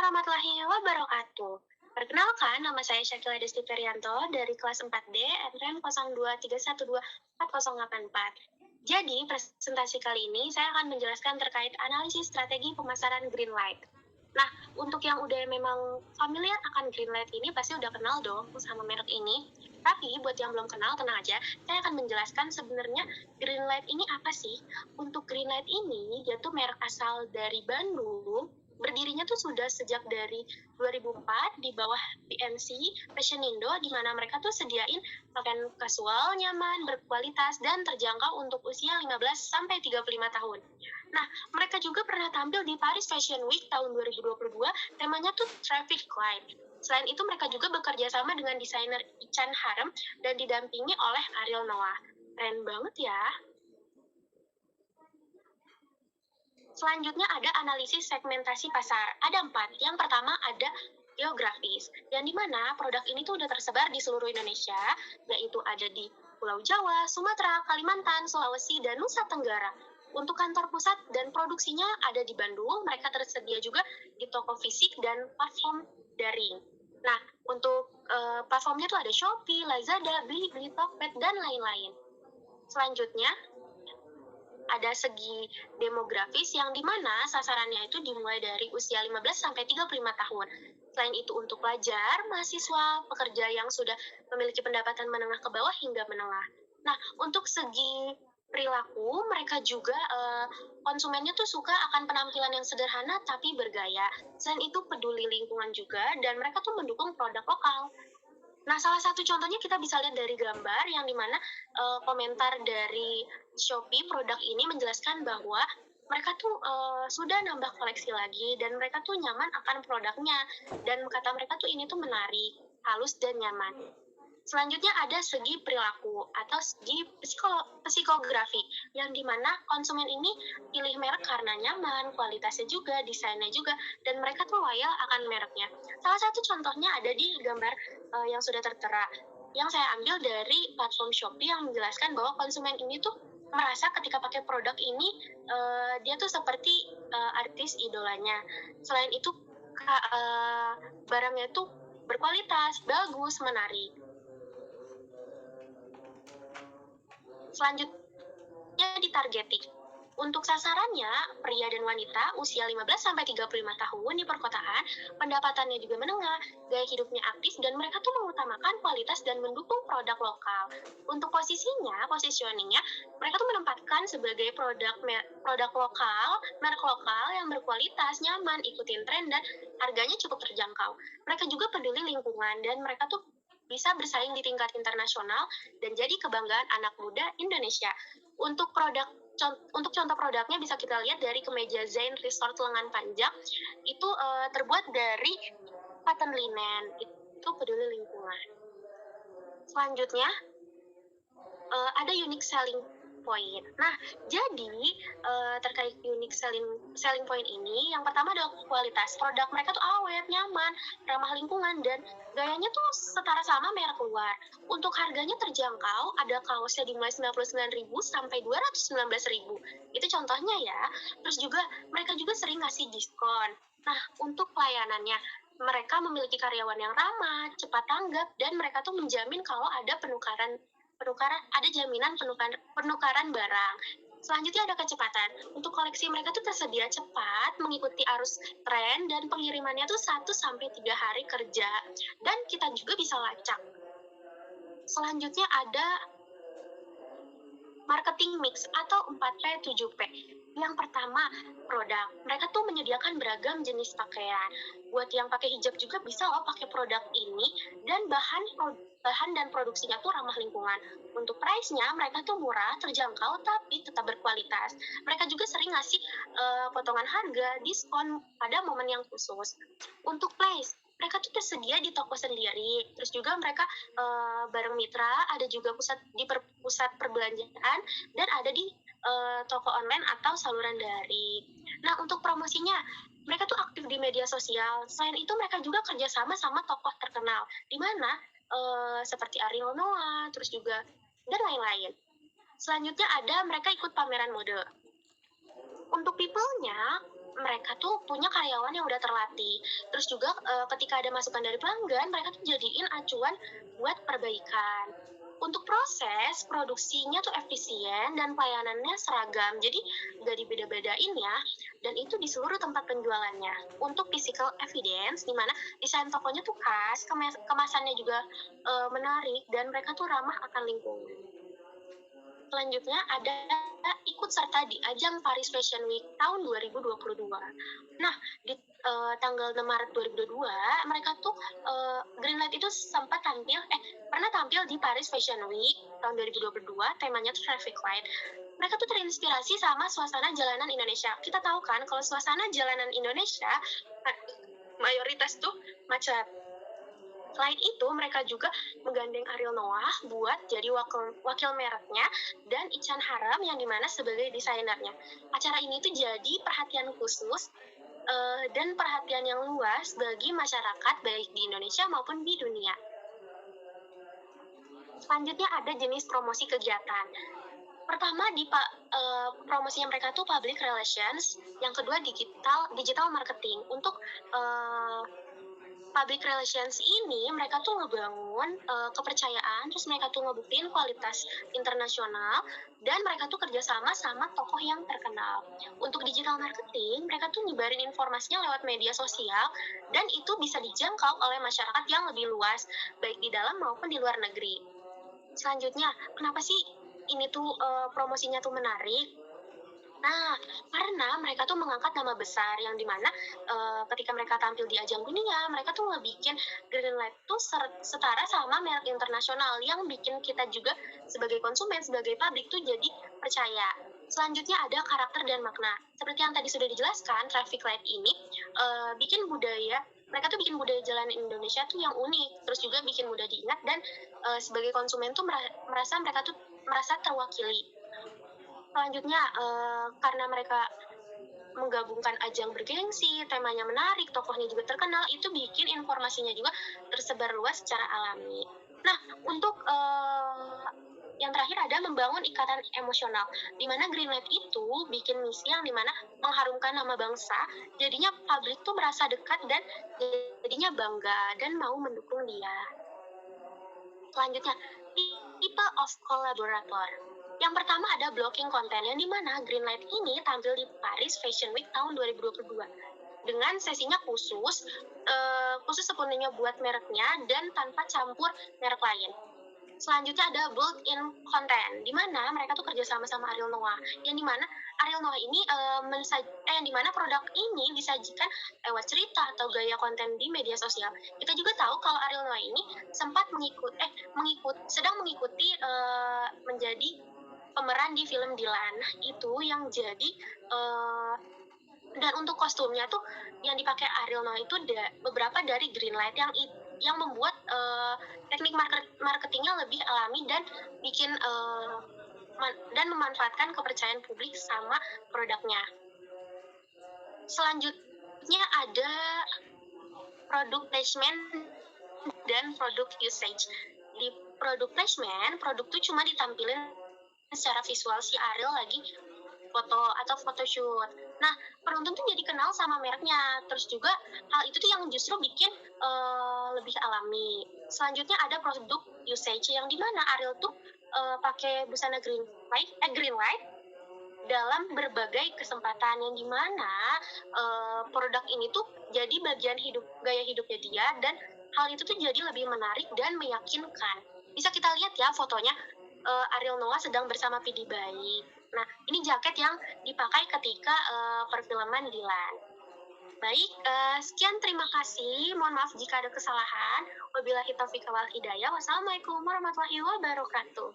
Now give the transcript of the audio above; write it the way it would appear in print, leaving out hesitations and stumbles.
warahmatullahi wabarakatuh. Perkenalkan, nama saya Syakila Desti Ferianto dari kelas 4D NRM 0231240084. Jadi, presentasi kali ini saya akan menjelaskan terkait analisis strategi pemasaran green light. Nah, untuk yang udah memang familiar akan green light ini pasti udah kenal dong sama merek ini. Tapi buat yang belum kenal, tenang aja, saya akan menjelaskan sebenarnya green light ini apa sih. Untuk green light ini, dia tuh merek asal dari Bandung. Berdirinya tuh sudah sejak dari 2004 di bawah PNC Fashion Indo, di mana mereka tuh sediain pakaian kasual, nyaman, berkualitas, dan terjangkau untuk usia 15 sampai 35 tahun. Nah, mereka juga pernah tampil di Paris Fashion Week tahun 2022, temanya tuh Traffic Light. Selain itu, mereka juga bekerja sama dengan desainer Ichan Harem dan didampingi oleh Ariel Noah. Keren banget ya. Selanjutnya ada analisis segmentasi pasar. Ada 4. Yang pertama ada geografis, yang dimana produk ini tuh udah tersebar di seluruh Indonesia, yaitu ada di Pulau Jawa, Sumatera, Kalimantan, Sulawesi, dan Nusa Tenggara. Untuk kantor pusat dan produksinya ada di Bandung, mereka tersedia juga di toko fisik dan platform daring. Nah, untuk platformnya tuh ada Shopee, Lazada, Blibli, Tokped, dan lain-lain. Selanjutnya, ada segi demografis yang dimana sasarannya itu dimulai dari usia 15 sampai 35 tahun. Selain itu untuk pelajar, mahasiswa, pekerja yang sudah memiliki pendapatan menengah ke bawah hingga menengah. Nah, untuk segi perilaku, mereka juga konsumennya tuh suka akan penampilan yang sederhana tapi bergaya. Selain itu peduli lingkungan juga, dan mereka tuh mendukung produk lokal. Nah, salah satu contohnya kita bisa lihat dari gambar yang dimana komentar dari Shopee produk ini menjelaskan bahwa mereka tuh sudah nambah koleksi lagi dan mereka tuh nyaman akan produknya, dan kata mereka tuh ini tuh menarik, halus dan nyaman. Selanjutnya ada segi perilaku atau segi psikografi, yang dimana konsumen ini pilih merek karena nyaman, kualitasnya juga, desainnya juga, dan mereka tuh loyal akan mereknya. Salah satu contohnya ada di gambar yang sudah tertera, yang saya ambil dari platform Shopee yang menjelaskan bahwa konsumen ini tuh merasa ketika pakai produk ini dia tuh seperti artis idolanya. Selain itu barangnya tuh berkualitas, bagus, menarik. Selanjutnya ditargeting. Untuk sasarannya, pria dan wanita usia 15-35 tahun di perkotaan, pendapatannya juga menengah, gaya hidupnya aktif, dan mereka tuh mengutamakan kualitas dan mendukung produk lokal. Untuk positioningnya, mereka tuh menempatkan sebagai produk lokal, merek lokal yang berkualitas, nyaman, ikutin tren, dan harganya cukup terjangkau. Mereka juga peduli lingkungan, dan mereka tuh bisa bersaing di tingkat internasional dan jadi kebanggaan anak muda Indonesia. Untuk contoh produknya bisa kita lihat dari kemeja Zain Resort lengan panjang, itu terbuat dari cotton linen, itu peduli lingkungan. Selanjutnya ada unique selling point. Nah, jadi terkait unique selling point ini, yang pertama adalah kualitas. Produk mereka tuh awet, nyaman, ramah lingkungan, dan gayanya tuh setara sama merek luar. Untuk harganya terjangkau, ada kaosnya dimulai 99.000 sampai 219.000. Itu contohnya ya. Terus juga mereka juga sering ngasih diskon. Nah, untuk pelayanannya, mereka memiliki karyawan yang ramah, cepat tanggap, dan mereka tuh menjamin kalau ada ada jaminan penukaran barang. Selanjutnya ada kecepatan. Untuk koleksi mereka tuh tersedia cepat, mengikuti arus tren, dan pengirimannya tuh 1-3 hari kerja. Dan kita juga bisa lacak. Selanjutnya ada marketing mix atau 4P 7P. Yang pertama, produk. Mereka tuh menyediakan beragam jenis pakaian. Buat yang pakai hijab juga bisa loh pakai produk ini, dan bahan dan produksinya tuh ramah lingkungan. Untuk price-nya mereka tuh murah, terjangkau, tapi tetap berkualitas. Mereka juga sering ngasih potongan harga, diskon pada momen yang khusus. Untuk place, mereka tuh tersedia di toko sendiri. Terus juga mereka bareng mitra, ada juga pusat perbelanjaan, dan ada di toko online atau saluran daring. Nah, untuk promosinya, mereka tuh aktif di media sosial. Selain itu, mereka juga kerjasama sama tokoh terkenal, di mana seperti Ariel Noah, terus juga, dan lain-lain. Selanjutnya ada mereka ikut pameran mode. Untuk people-nya, mereka tuh punya karyawan yang udah terlatih. Terus juga ketika ada masukan dari pelanggan, mereka tuh jadiin acuan buat perbaikan. Untuk proses, produksinya tuh efisien dan pelayanannya seragam. Jadi nggak dibeda-bedain ya. Dan itu di seluruh tempat penjualannya. Untuk physical evidence, di mana desain tokonya tuh khas, kemasannya juga menarik, dan mereka tuh ramah akan lingkungan. Selanjutnya ada ikut serta di ajang Paris Fashion Week tahun 2022. Nah, di tanggal 6 Maret 2022, mereka tuh Greenlight itu sempat pernah tampil di Paris Fashion Week tahun 2022, temanya tuh traffic light. Mereka tuh terinspirasi sama suasana jalanan Indonesia. Kita tahu kan kalau suasana jalanan Indonesia mayoritas tuh macet. Selain itu, mereka juga menggandeng Ariel Noah buat jadi wakil mereknya dan Ichan Haram yang dimana sebagai desainernya. Acara ini tuh jadi perhatian khusus dan perhatian yang luas bagi masyarakat baik di Indonesia maupun di dunia. Selanjutnya ada jenis promosi kegiatan. Pertama di promosinya mereka tuh public relations, yang kedua digital marketing. Untuk public relations ini mereka tuh ngebangun kepercayaan, terus mereka tuh ngebuktiin kualitas internasional, dan mereka tuh kerjasama sama tokoh yang terkenal. Untuk digital marketing, mereka tuh nyebarin informasinya lewat media sosial, dan itu bisa dijangkau oleh masyarakat yang lebih luas, baik di dalam maupun di luar negeri. Selanjutnya, kenapa sih ini tuh promosinya tuh menarik? Nah, karena mereka tuh mengangkat nama besar yang dimana ketika mereka tampil di ajang dunia, mereka tuh ngebikin Greenlight tuh setara sama merek internasional yang bikin kita juga sebagai konsumen, sebagai publik tuh jadi percaya. Selanjutnya ada karakter dan makna. Seperti yang tadi sudah dijelaskan, traffic light ini mereka tuh bikin budaya jalan Indonesia tuh yang unik, terus juga bikin mudah diingat, dan sebagai konsumen tuh mereka tuh merasa terwakili. Selanjutnya, karena mereka menggabungkan ajang bergengsi, temanya menarik, tokohnya juga terkenal, itu bikin informasinya juga tersebar luas secara alami. Nah, untuk yang terakhir ada membangun ikatan emosional, di mana Greenlight itu bikin misi yang dimana mengharumkan nama bangsa, jadinya publik tuh merasa dekat dan jadinya bangga dan mau mendukung dia. Selanjutnya, tipe of collaborator. Yang pertama ada blocking konten, yang dimana Greenlight ini tampil di Paris Fashion Week tahun 2022 dengan sesinya khusus sepenuhnya buat mereknya dan tanpa campur merek lain. Selanjutnya ada built-in content, di mana mereka tuh kerja sama Ariel Noah, yang dimana Ariel Noah ini yang dimana produk ini disajikan lewat cerita atau gaya konten di media sosial. Kita juga tahu kalau Ariel Noah ini sempat sedang mengikuti menjadi pemeran di film Dilan. Itu yang jadi dan untuk kostumnya tuh yang dipakai Ariel Noah itu beberapa dari Greenlight yang membuat teknik marketingnya lebih alami dan bikin dan memanfaatkan kepercayaan publik sama produknya. Selanjutnya ada product placement dan product usage. Di product placement, produk tuh cuma ditampilin secara visual si Ariel lagi foto atau photoshoot. Nah, penonton tuh jadi kenal sama mereknya. Terus juga hal itu tuh yang justru bikin lebih alami. Selanjutnya ada produk usage, yang dimana Ariel tuh pakai busana Greenlight dalam berbagai kesempatan, yang dimana produk ini tuh jadi bagian gaya hidupnya dia, dan hal itu tuh jadi lebih menarik dan meyakinkan. Bisa kita lihat ya fotonya, Ariel Noah sedang bersama Pidi Baik. Nah, ini jaket yang dipakai ketika perfilman Dilan. Baik, sekian, terima kasih. Mohon maaf jika ada kesalahan. Wabillahi taufiq wal hidayah. Wassalamualaikum warahmatullahi wabarakatuh.